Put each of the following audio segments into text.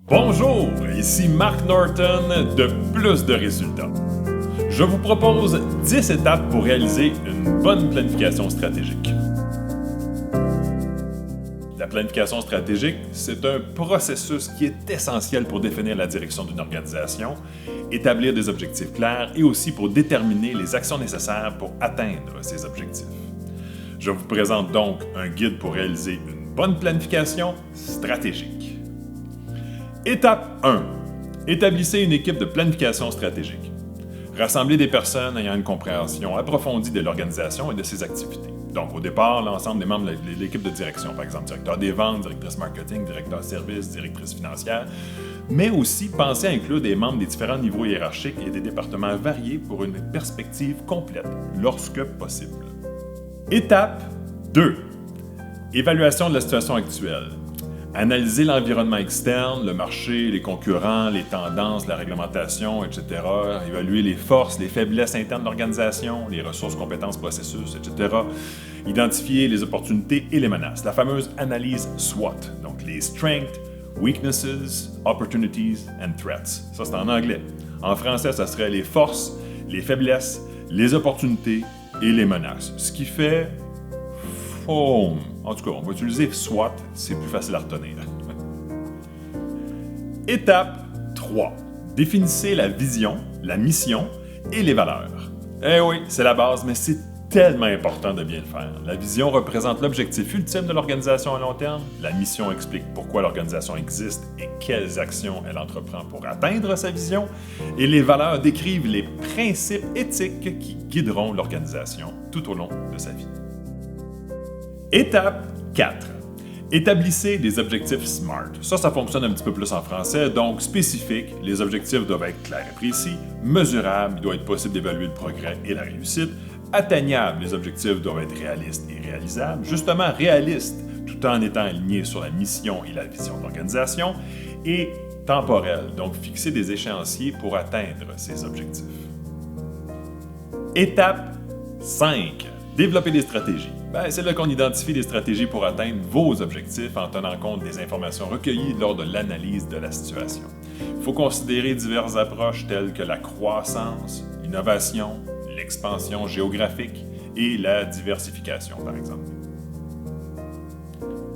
Bonjour, ici Mark Norton de Plus de résultats. Je vous propose 10 étapes pour réaliser une bonne planification stratégique. La planification stratégique, c'est un processus qui est essentiel pour définir la direction d'une organisation, établir des objectifs clairs et aussi pour déterminer les actions nécessaires pour atteindre ces objectifs. Je vous présente donc un guide pour réaliser une bonne planification stratégique. Étape 1. Établissez une équipe de planification stratégique. Rassemblez des personnes ayant une compréhension approfondie de l'organisation et de ses activités. Donc, au départ, l'ensemble des membres de l'équipe de direction, par exemple, directeur des ventes, directrice marketing, directeur service, directrice financière, mais aussi pensez à inclure des membres des différents niveaux hiérarchiques et des départements variés pour une perspective complète, lorsque possible. Étape 2. Évaluation de la situation actuelle. Analysez l'environnement externe, le marché, les concurrents, les tendances, la réglementation, etc. Évaluer les forces, les faiblesses internes de l'organisation, les ressources, compétences, processus, etc. Identifier les opportunités et les menaces. La fameuse analyse SWOT, donc les Strengths, Weaknesses, Opportunities and Threats. Ça, c'est en anglais. En français, ça serait les forces, les faiblesses, les opportunités et les menaces. Ce qui fait FOAM. En tout cas, on va utiliser SWOT, c'est plus facile à retenir. Étape 3. Définissez la vision, la mission et les valeurs. Eh oui, c'est la base, mais c'est tellement important de bien le faire. La vision représente l'objectif ultime de l'organisation à long terme. La mission explique pourquoi l'organisation existe et quelles actions elle entreprend pour atteindre sa vision. Et les valeurs décrivent les principes éthiques qui guideront l'organisation tout au long de sa vie. Étape 4. Établissez des objectifs SMART. Ça fonctionne un petit peu plus en français, donc spécifiques. Les objectifs doivent être clairs et précis, mesurables, il doit être possible d'évaluer le progrès et la réussite, atteignables, les objectifs doivent être réalistes et réalisables, justement réalistes, tout en étant alignés sur la mission et la vision de l'organisation, et temporels, donc fixer des échéanciers pour atteindre ces objectifs. Étape 5. Développer des stratégies. C'est là qu'on identifie des stratégies pour atteindre vos objectifs en tenant compte des informations recueillies lors de l'analyse de la situation. Il faut considérer diverses approches telles que la croissance, l'innovation, l'expansion géographique et la diversification, par exemple.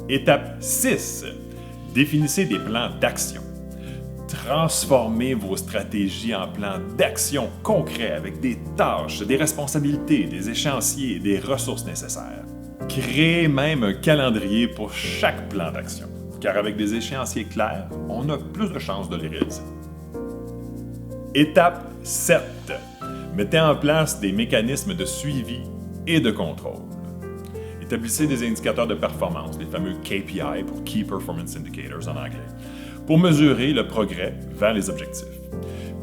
Étape 6. Définissez des plans d'action. Transformez vos stratégies en plans d'action concrets avec des tâches, des responsabilités, des échéanciers, des ressources nécessaires. Créez même un calendrier pour chaque plan d'action, car avec des échéanciers clairs, on a plus de chances de les réaliser. Étape 7. Mettez en place des mécanismes de suivi et de contrôle. Établissez des indicateurs de performance, les fameux KPI pour Key Performance Indicators en anglais, pour mesurer le progrès vers les objectifs.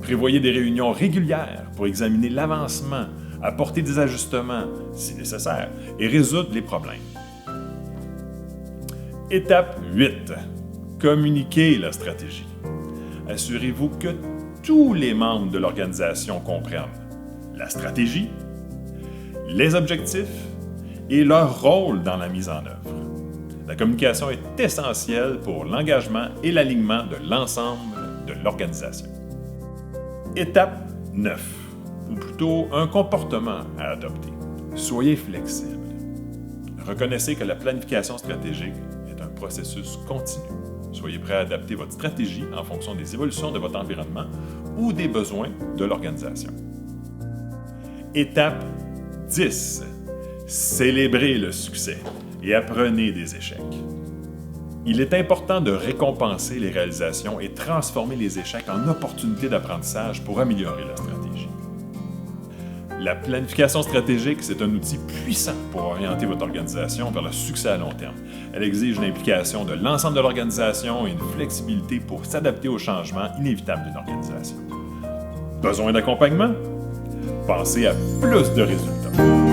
Prévoyez des réunions régulières pour examiner l'avancement, apporter des ajustements si nécessaire et résoudre les problèmes. Étape 8. Communiquez la stratégie. Assurez-vous que tous les membres de l'organisation comprennent la stratégie, les objectifs et leur rôle dans la mise en œuvre. La communication est essentielle pour l'engagement et l'alignement de l'ensemble de l'organisation. Étape 9, ou plutôt un comportement à adopter. Soyez flexible. Reconnaissez que la planification stratégique est un processus continu. Soyez prêt à adapter votre stratégie en fonction des évolutions de votre environnement ou des besoins de l'organisation. Étape 10. Célébrez le succès et apprenez des échecs. Il est important de récompenser les réalisations et transformer les échecs en opportunités d'apprentissage pour améliorer la stratégie. La planification stratégique, c'est un outil puissant pour orienter votre organisation vers le succès à long terme. Elle exige l'implication de l'ensemble de l'organisation et une flexibilité pour s'adapter aux changements inévitables d'une organisation. Besoin d'accompagnement? Pensez à Plus de résultats.